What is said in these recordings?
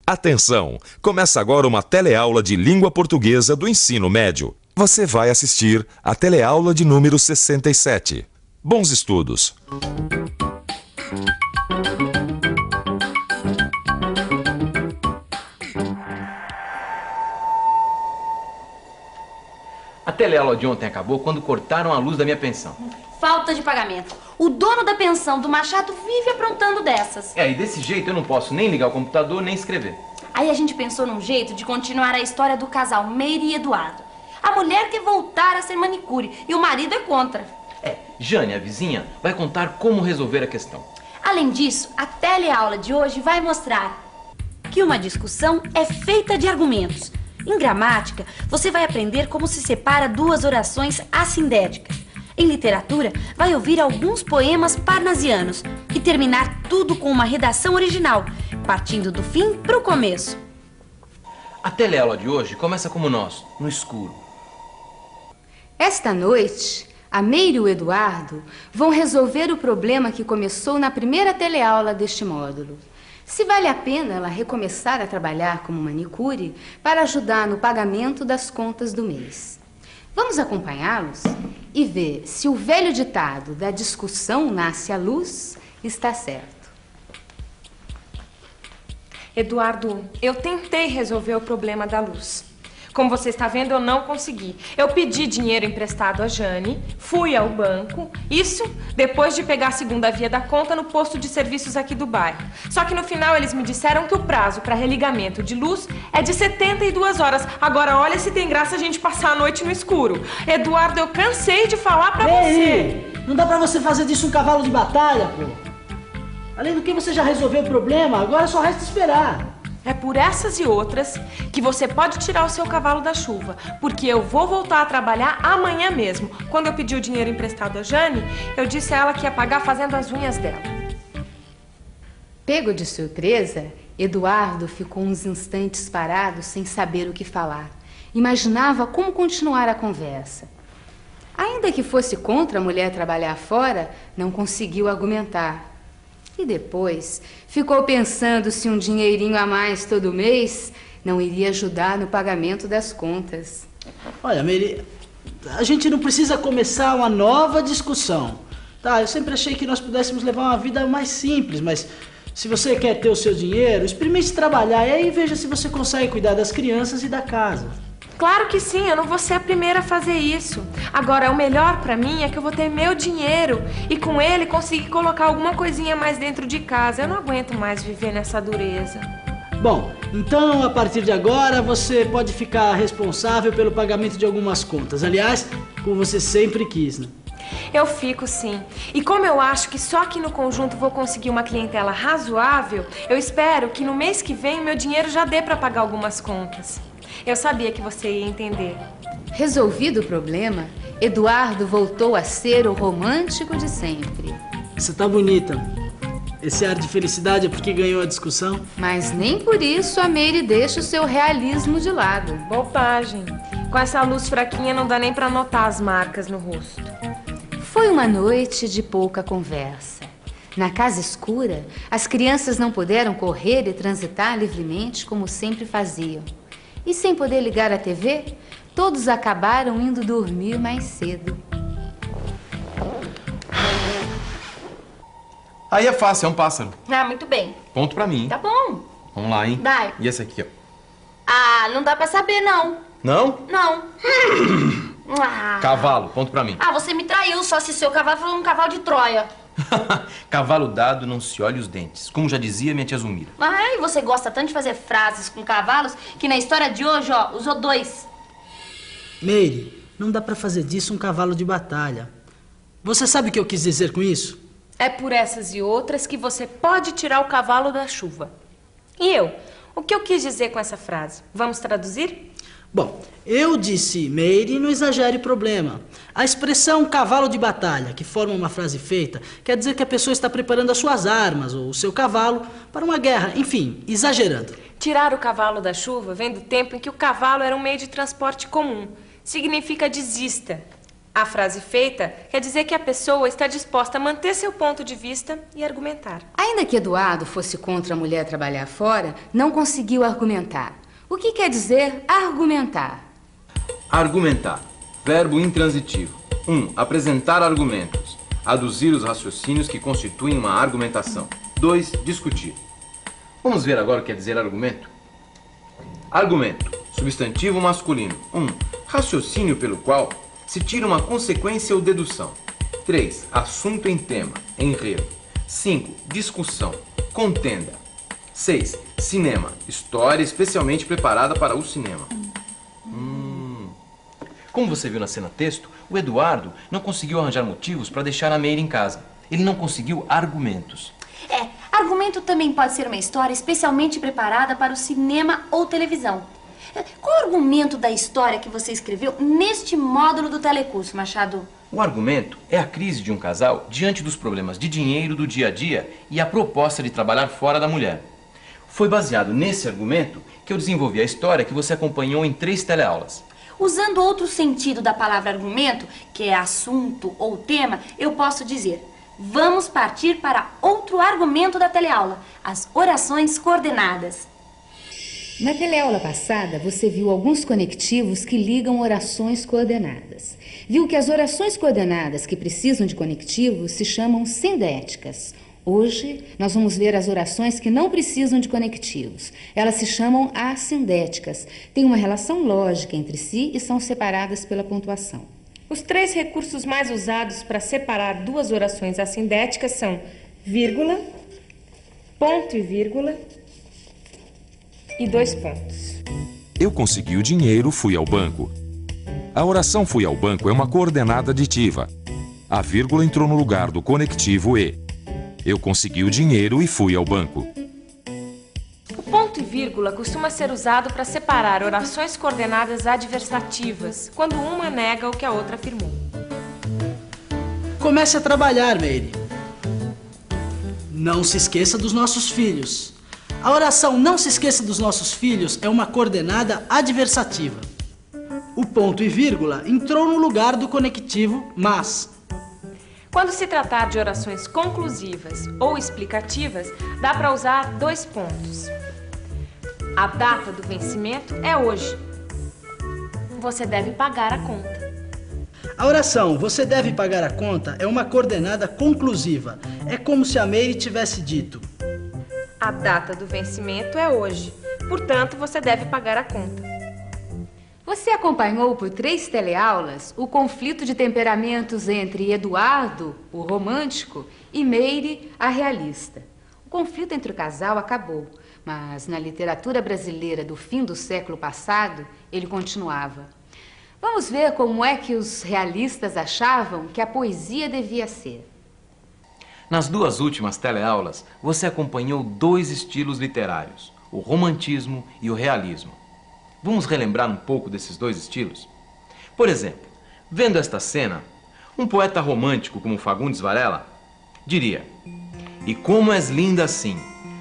Atenção! Começa agora uma teleaula de língua portuguesa do ensino médio. Você vai assistir a teleaula de número 67. Bons estudos! A teleaula de ontem acabou quando cortaram a luz da minha pensão. Falta de pagamento. O dono da pensão do Machado vive aprontando dessas. E desse jeito eu não posso nem ligar o computador, nem escrever. Aí a gente pensou num jeito de continuar a história do casal Meire e Eduardo. A mulher quer voltar a ser manicure e o marido é contra. Jane, a vizinha, vai contar como resolver a questão. Além disso, a teleaula de hoje vai mostrar que uma discussão é feita de argumentos. Em gramática, você vai aprender como se separa duas orações assindéticas. Em literatura, vai ouvir alguns poemas parnasianos e terminar tudo com uma redação original, partindo do fim para o começo. A teleaula de hoje começa como nós, no escuro. Esta noite, a Meire e o Eduardo vão resolver o problema que começou na primeira teleaula deste módulo. Se vale a pena ela recomeçar a trabalhar como manicure para ajudar no pagamento das contas do mês. Vamos acompanhá-los e ver se o velho ditado da discussão nasce a luz está certo. Eduardo, eu tentei resolver o problema da luz. Como você está vendo, eu não consegui. Eu pedi dinheiro emprestado a Jane, fui ao banco, isso depois de pegar a segunda via da conta no posto de serviços aqui do bairro. Só que no final eles me disseram que o prazo para religamento de luz é de 72 horas. Agora olha se tem graça a gente passar a noite no escuro. Eduardo, eu cansei de falar pra você. Não dá pra você fazer disso um cavalo de batalha, pô. Além do que você já resolveu o problema, agora só resta esperar. É por essas e outras que você pode tirar o seu cavalo da chuva, porque eu vou voltar a trabalhar amanhã mesmo. Quando eu pedi o dinheiro emprestado a Jane, eu disse a ela que ia pagar fazendo as unhas dela. Pego de surpresa, Eduardo ficou uns instantes parado sem saber o que falar. Imaginava como continuar a conversa. Ainda que fosse contra a mulher trabalhar fora, não conseguiu argumentar. E depois ficou pensando se um dinheirinho a mais todo mês não iria ajudar no pagamento das contas. Olha, Meire, a gente não precisa começar uma nova discussão. Tá, eu sempre achei que nós pudéssemos levar uma vida mais simples, mas se você quer ter o seu dinheiro, experimente trabalhar e aí veja se você consegue cuidar das crianças e da casa. Claro que sim, eu não vou ser a primeira a fazer isso. Agora, o melhor pra mim é que eu vou ter meu dinheiro e com ele conseguir colocar alguma coisinha mais dentro de casa. Eu não aguento mais viver nessa dureza. Bom, então a partir de agora você pode ficar responsável pelo pagamento de algumas contas. Aliás, como você sempre quis, né? Eu fico sim. E como eu acho que só aqui no conjunto vou conseguir uma clientela razoável, eu espero que no mês que vem meu dinheiro já dê pra pagar algumas contas. Eu sabia que você ia entender. Resolvido o problema, Eduardo voltou a ser o romântico de sempre. Você tá bonita. Esse ar de felicidade é porque ganhou a discussão? Mas nem por isso a Meire deixa o seu realismo de lado. Bobagem. Com essa luz fraquinha não dá nem pra notar as marcas no rosto. Foi uma noite de pouca conversa. Na casa escura, as crianças não puderam correr e transitar livremente como sempre faziam. E sem poder ligar a TV, todos acabaram indo dormir mais cedo. Aí é fácil, é um pássaro. Ah, muito bem. Ponto pra mim. Tá bom. Vamos lá, hein? Vai. E esse aqui, ó? Ah, não dá pra saber, não. Não? Não. Cavalo, ponto pra mim. Ah, você me traiu só se seu cavalo foi um cavalo de Troia. Cavalo dado não se olha os dentes. Como já dizia minha tia Zumira. Ai, você gosta tanto de fazer frases com cavalos que na história de hoje, ó, usou dois. Meire, não dá pra fazer disso um cavalo de batalha. Você sabe o que eu quis dizer com isso? É por essas e outras que você pode tirar o cavalo da chuva. E eu? O que eu quis dizer com essa frase? Vamos traduzir? Bom, eu disse, Meire, não exagere o problema. A expressão cavalo de batalha, que forma uma frase feita, quer dizer que a pessoa está preparando as suas armas ou o seu cavalo para uma guerra, enfim, exagerando. Tirar o cavalo da chuva vem do tempo em que o cavalo era um meio de transporte comum. Significa desista. A frase feita quer dizer que a pessoa está disposta a manter seu ponto de vista e argumentar. Ainda que Eduardo fosse contra a mulher trabalhar fora, não conseguiu argumentar. O que quer dizer argumentar? Argumentar. Verbo intransitivo. 1. Apresentar argumentos. Aduzir os raciocínios que constituem uma argumentação. 2. Discutir. Vamos ver agora o que quer dizer argumento? Argumento. Substantivo masculino. 1. Raciocínio pelo qual se tira uma consequência ou dedução. 3. Assunto em tema, enredo. 5. Discussão, contenda. 6. Cinema, história especialmente preparada para o cinema. Como você viu na cena texto, o Eduardo não conseguiu arranjar motivos para deixar a Meire em casa. Ele não conseguiu argumentos. Argumento também pode ser uma história especialmente preparada para o cinema ou televisão. Qual o argumento da história que você escreveu neste módulo do telecurso, Machado? O argumento é a crise de um casal diante dos problemas de dinheiro do dia a dia e a proposta de trabalhar fora da mulher. Foi baseado nesse argumento que eu desenvolvi a história que você acompanhou em 3 teleaulas. Usando outro sentido da palavra argumento, que é assunto ou tema, eu posso dizer: vamos partir para outro argumento da teleaula, as orações coordenadas. Na teleaula passada, você viu alguns conectivos que ligam orações coordenadas. Viu que as orações coordenadas que precisam de conectivos se chamam sindéticas. Hoje, nós vamos ver as orações que não precisam de conectivos. Elas se chamam assindéticas. Têm uma relação lógica entre si e são separadas pela pontuação. Os 3 recursos mais usados para separar 2 orações assindéticas são vírgula, ponto e vírgula e 2 pontos. Eu consegui o dinheiro, fui ao banco. A oração fui ao banco é uma coordenada aditiva. A vírgula entrou no lugar do conectivo e. Eu consegui o dinheiro e fui ao banco. O ponto e vírgula costuma ser usado para separar orações coordenadas adversativas, quando uma nega o que a outra afirmou. Comece a trabalhar, Meire. Não se esqueça dos nossos filhos. A oração "não se esqueça dos nossos filhos" é uma coordenada adversativa. O ponto e vírgula entrou no lugar do conectivo mas. Quando se tratar de orações conclusivas ou explicativas, dá para usar 2 pontos. A data do vencimento é hoje. Você deve pagar a conta. A oração "você deve pagar a conta" é uma coordenada conclusiva. É como se a Meire tivesse dito: a data do vencimento é hoje. Portanto, você deve pagar a conta. Você acompanhou por 3 teleaulas o conflito de temperamentos entre Eduardo, o romântico, e Meire, a realista. O conflito entre o casal acabou, mas na literatura brasileira do fim do século passado, ele continuava. Vamos ver como é que os realistas achavam que a poesia devia ser. Nas 2 últimas teleaulas, você acompanhou 2 estilos literários, o romantismo e o realismo. Vamos relembrar um pouco desses 2 estilos? Por exemplo, vendo esta cena, um poeta romântico como Fagundes Varela diria: "E como és linda assim,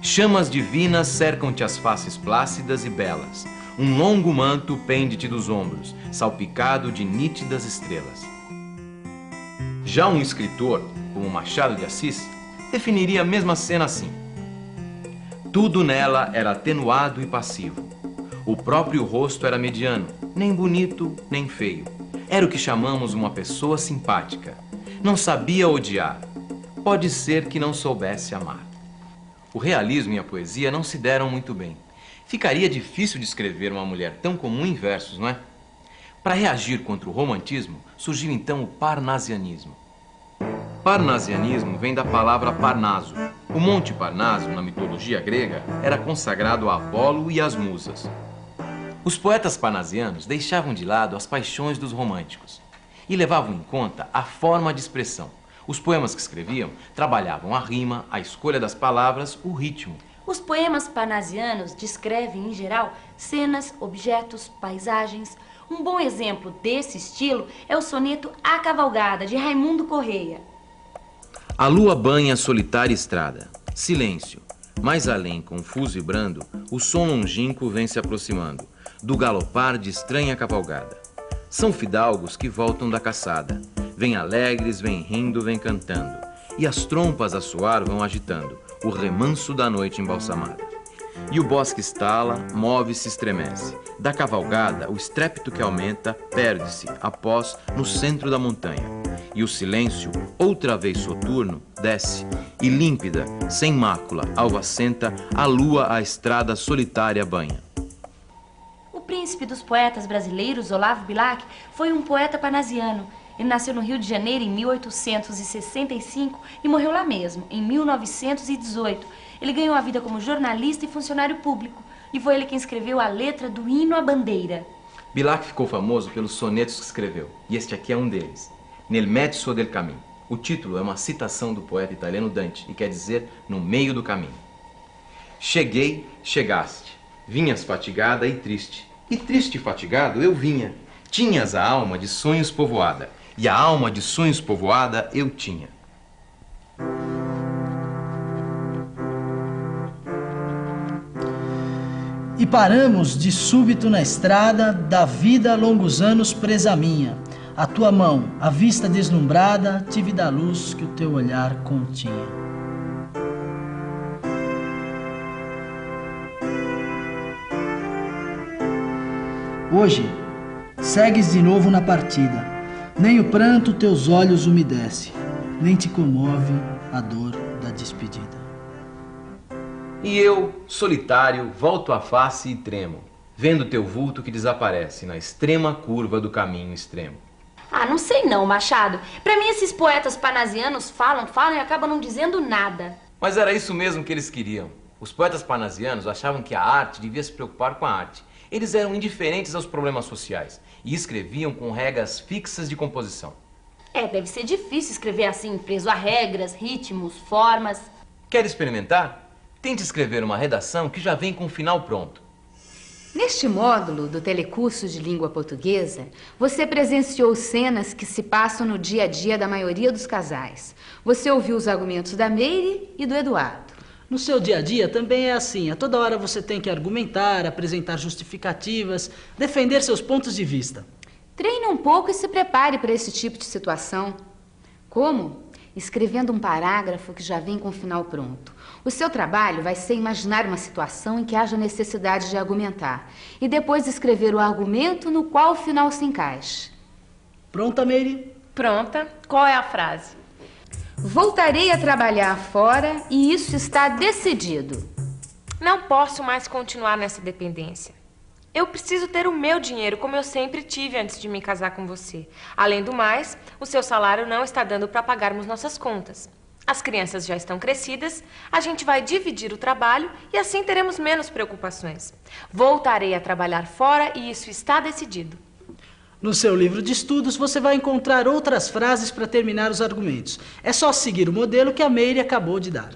chamas divinas cercam-te as faces plácidas e belas, um longo manto pende-te dos ombros, salpicado de nítidas estrelas." Já um escritor, como Machado de Assis, definiria a mesma cena assim: "Tudo nela era atenuado e passivo. O próprio rosto era mediano, nem bonito, nem feio. Era o que chamamos uma pessoa simpática. Não sabia odiar. Pode ser que não soubesse amar." O realismo e a poesia não se deram muito bem. Ficaria difícil descrever uma mulher tão comum em versos, não é? Para reagir contra o romantismo, surgiu então o parnasianismo. Parnasianismo vem da palavra Parnaso. O Monte Parnaso, na mitologia grega, era consagrado a Apolo e às musas. Os poetas parnasianos deixavam de lado as paixões dos românticos e levavam em conta a forma de expressão. Os poemas que escreviam trabalhavam a rima, a escolha das palavras, o ritmo. Os poemas parnasianos descrevem, em geral, cenas, objetos, paisagens. Um bom exemplo desse estilo é o soneto A Cavalgada, de Raimundo Correia. A lua banha a solitária estrada. Silêncio. Mais além, confuso e brando, o som longínquo vem se aproximando do galopar de estranha cavalgada. São fidalgos que voltam da caçada. Vêm alegres, vêm rindo, vêm cantando. E as trompas a soar vão agitando o remanso da noite embalsamada. E o bosque estala, move-se, estremece. Da cavalgada, o estrépito que aumenta perde-se, após, no centro da montanha. E o silêncio, outra vez soturno, desce. E límpida, sem mácula, alvacenta, a lua a estrada solitária banha. O príncipe dos poetas brasileiros, Olavo Bilac, foi um poeta parnasiano. Ele nasceu no Rio de Janeiro em 1865 e morreu lá mesmo, em 1918. Ele ganhou a vida como jornalista e funcionário público. E foi ele quem escreveu a letra do hino à bandeira. Bilac ficou famoso pelos sonetos que escreveu. E este aqui é um deles. Nel mezzo del cammino. O título é uma citação do poeta italiano Dante e quer dizer no meio do caminho. Cheguei, chegaste. Vinhas fatigada e triste. E triste e fatigado eu vinha. Tinhas a alma de sonhos povoada. E a alma de sonhos povoada eu tinha. E paramos de súbito na estrada, da vida longos anos presa minha. A tua mão, a vista deslumbrada, tive da luz que o teu olhar continha. Hoje, segues de novo na partida. Nem o pranto teus olhos umedece, nem te comove a dor da despedida. E eu, solitário, volto a face e tremo, vendo teu vulto que desaparece na extrema curva do caminho extremo. Ah, não sei não, Machado. Pra mim esses poetas parnasianos falam e acabam não dizendo nada. Mas era isso mesmo que eles queriam. Os poetas parnasianos achavam que a arte devia se preocupar com a arte. Eles eram indiferentes aos problemas sociais e escreviam com regras fixas de composição. Deve ser difícil escrever assim, preso a regras, ritmos, formas. Quer experimentar? Tente escrever uma redação que já vem com o final pronto. Neste módulo do Telecurso de Língua Portuguesa, você presenciou cenas que se passam no dia a dia da maioria dos casais. Você ouviu os argumentos da Meire e do Eduardo. No seu dia a dia também é assim. A toda hora você tem que argumentar, apresentar justificativas, defender seus pontos de vista. Treine um pouco e se prepare para esse tipo de situação. Como? Escrevendo um parágrafo que já vem com o final pronto. O seu trabalho vai ser imaginar uma situação em que haja necessidade de argumentar e depois escrever o argumento no qual o final se encaixe. Pronta, Meire? Pronta. Qual é a frase? Voltarei a trabalhar fora e isso está decidido. Não posso mais continuar nessa dependência. Eu preciso ter o meu dinheiro, como eu sempre tive antes de me casar com você. Além do mais, o seu salário não está dando para pagarmos nossas contas. As crianças já estão crescidas, a gente vai dividir o trabalho e assim teremos menos preocupações. Voltarei a trabalhar fora e isso está decidido. No seu livro de estudos, você vai encontrar outras frases para terminar os argumentos. É só seguir o modelo que a Meire acabou de dar.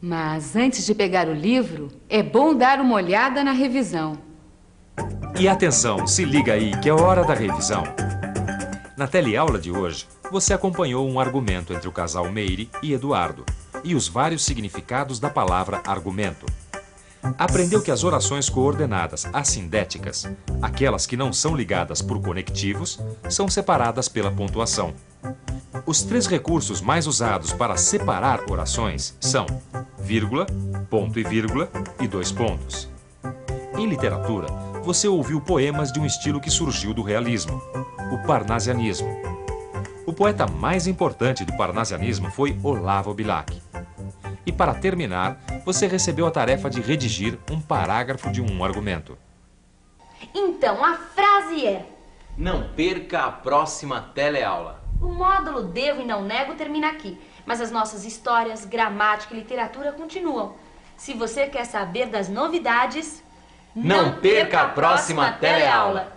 Mas antes de pegar o livro, é bom dar uma olhada na revisão. E atenção, se liga aí que é hora da revisão. Na teleaula de hoje, você acompanhou um argumento entre o casal Meire e Eduardo e os vários significados da palavra argumento. Aprendeu que as orações coordenadas assindéticas, aquelas que não são ligadas por conectivos, são separadas pela pontuação. Os 3 recursos mais usados para separar orações são vírgula, ponto e 2 pontos. Em literatura, você ouviu poemas de um estilo que surgiu do realismo, o parnasianismo. O poeta mais importante do parnasianismo foi Olavo Bilac. E para terminar, você recebeu a tarefa de redigir um parágrafo de um argumento. Então, a frase é: Não perca a próxima teleaula. o módulo Devo e Não Nego termina aqui, mas as nossas histórias, gramática e literatura continuam. Se você quer saber das novidades, Não perca a próxima teleaula.